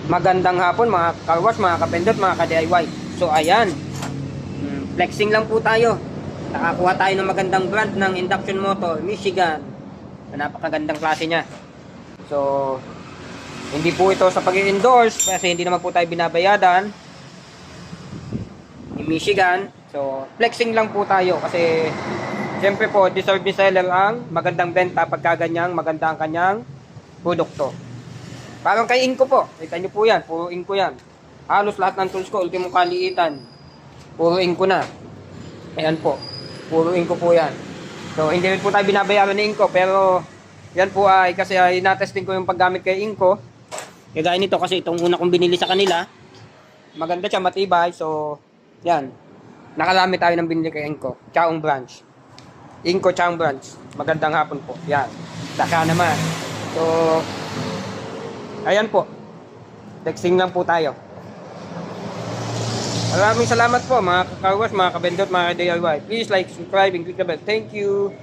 Magandang hapon mga karwas, mga kapindot, mga ka-DIY. So ayan, flexing lang po tayo. Nakakuha tayo ng magandang brand ng induction motor, Michigan. Napakagandang klase niya. So, hindi po ito sa pag-i-endorse kasi hindi naman po tayo binabayadan ni Michigan. So, flexing lang po tayo kasi siyempre po, deserve ni seller ang magandang benta pagka ganyang maganda ang kanyang produkto. Parang kay Inco po. Kita nyo po yan. Puro Inco yan. Halos lahat ng tools ko, ultimong kaliitan. Puro Inco na. Ayan po. Puro Inco po yan. So, hindi rin po tayo binabayaran ni Inco. Pero, yan po ay kasi ay natesting ko yung paggamit kay Inco. Kagaya nito kasi itong una kong binili sa kanila. Maganda siya, matibay. So, yan. Nakalami tayo ng binili kay Inco. Chaong branch. Inco Chaong branch. Magandang hapon po. Yan. Saka naman. So, ayan po. Texting lang po tayo. Maraming salamat po mga kakarwas, mga kabendot, mga DIY. Please like, subscribe, and click the bell. Thank you.